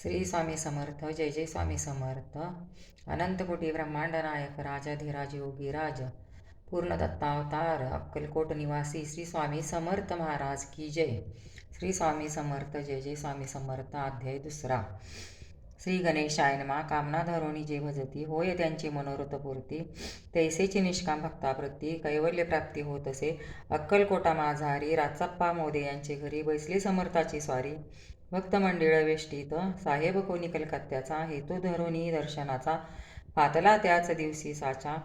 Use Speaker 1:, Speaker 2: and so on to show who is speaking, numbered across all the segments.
Speaker 1: श्री स्वामी समर्थ. जय जय स्वामी समर्थ. अनंतकोटी ब्रह्मांड नायक राजाधिराज योगीराज पूर्ण दत्तावतार अक्कलकोट निवासी श्री स्वामी समर्थ महाराज की जय. श्री स्वामी समर्थ. जय जय स्वामी समर्थ. अध्याय दुसरा. श्री गणेशाय नमः. कामना धरोणी जे भजती होय त्यांची मनोरथपूर्ती, तैसेची निष्काम भक्ताप्रती कैवल्य प्राप्ती होत असे. अक्कलकोटा माझारी राचप्पा मोदे यांचे घरी बैसली समर्थाची स्वारी. भक्त मंडळ वेष्टीत साहेब कोणी कलकत्त्याचा, हेतू धरोणी दर्शनाचा पातला त्याच दिवशी साचा.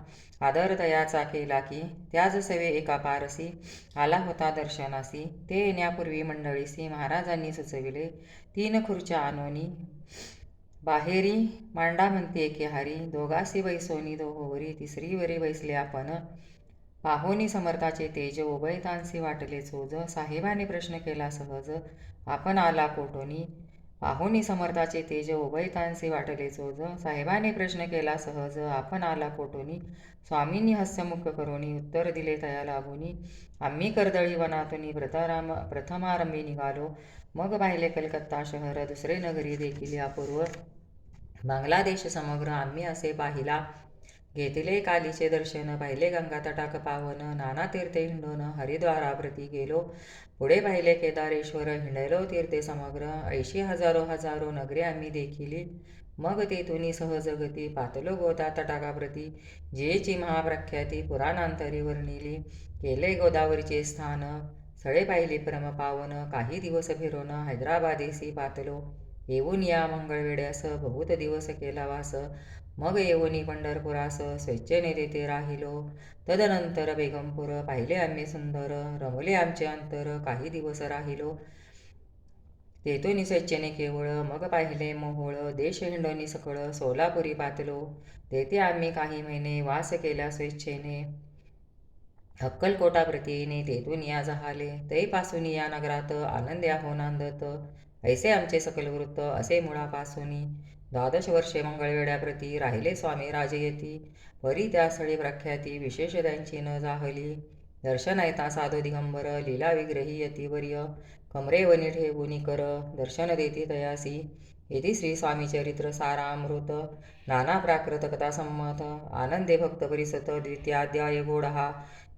Speaker 1: आदर दयाचा केला की त्याच सवे एका पारसी, आला होता दर्शनासी. ते येण्यापूर्वी मंडळीसी महाराजांनी सुचविले, 3 खुर्च्या आणोनी बाहेरी मांडा म्हणते एके हारी. दोघासी बैसोनी दोहोवरी, तिसरीवरी बैसले आपण. पाहोनी समर्थाचे तेज उभयतांसी वाटले चोज. साहेबाने प्रश्न केला सहज, आपण आला कोठोनी. पाहोनी समर्थाचे तेज उभयतांसी वाटले चोज. साहेबाने प्रश्न केला सहज, आपण आला कोठोनी. स्वामींनी हस्यमुख करोनी उत्तर दिले तया लागोनी. आम्ही कर्दळी वनातून प्रथमारंभी निघालो. मग पाहिले कलकत्ता शहर, दुसरे नगरी देखील अपूर्व. बांगलादेश समग्र आम्ही असे पाहिला. घेतले कालीचे दर्शन, पाहिले गंगा तटाक पावन. नाना तीर्थे हिंडून हरिद्वाराप्रती गेलो. पुढे पाहिले केदारेश्वर, हिंडलो तीर्थे समग्र. 80 हजारो नगरे आम्ही देखिली. मग तेथुनी सहज गती पातलो गोदा तटाकाप्रती, जियेची महाप्रख्याती पुराणांतरी वर्णिली. केले गोदावरीचे स्थान, स्थळे पाहिली परम पावन. काही दिवस फिरून हैदराबादेसी पातलो. येऊन या मंगळवेड्यास बहुत दिवस केला वास. मग येऊनी पंढरपुरास स्वेच्छेने तेथे राहिलो. तदनंतर बेगमपूर पाहिले आम्ही सुंदर. रमले आमचे अंतर, काही दिवस राहिलो तेथून स्वेच्छेने केवळ. मग पाहिले मोहोळ, देश हिंडोनी सकळ. सोलापुरी पातलो, तेथे आम्ही काही महिने वास केला स्वेच्छेने. अक्कलकोटाप्रती येणे तेथून या जहाले. तैपासून या नगरात आनंद्या हो नांदत. ऐसे आमचे सकल वृत्त असे मुळापासूनी. 12 वर्षे मंगळवेढ्याप्रती राहिले स्वामी राजयती. परी त्या स्थळी प्रख्याती विशेष त्यांची न जाहली. दर्शन ऐता साधू दिगंबर, लीला विग्रही यतिवर्य. कमरे वनी ठेवुनी कर, दर्शन देती तयासी. येथे श्री स्वामी चरित्र सारामृत, नाना प्राकृत कथा संमत. आनंदे भक्त परिसत, द्वितीयाध्याय गोडहा.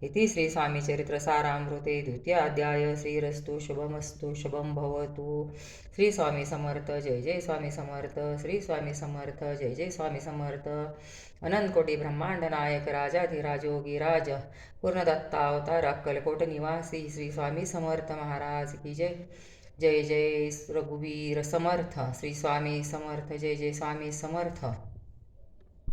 Speaker 1: इति श्री स्वामी चरित्र सारामृते द्वितीयाध्याय. श्रीरस्तु शुभमस्तु शुभम भवतु. श्री स्वामी समर्थ. जय जय स्वामी समर्थ. श्री स्वामी समर्थ. जय जय स्वामी समर्थ. अनंतकोटी ब्रह्मांड नायक राजाधिराज योगीराज पूर्ण दत्तावतार अक्कलकोट निवासी श्री स्वामी समर्थ महाराज की जय. जय जय रघुवीर समर्थ. श्री स्वामी समर्थ. जय जय स्वामी समर्थ.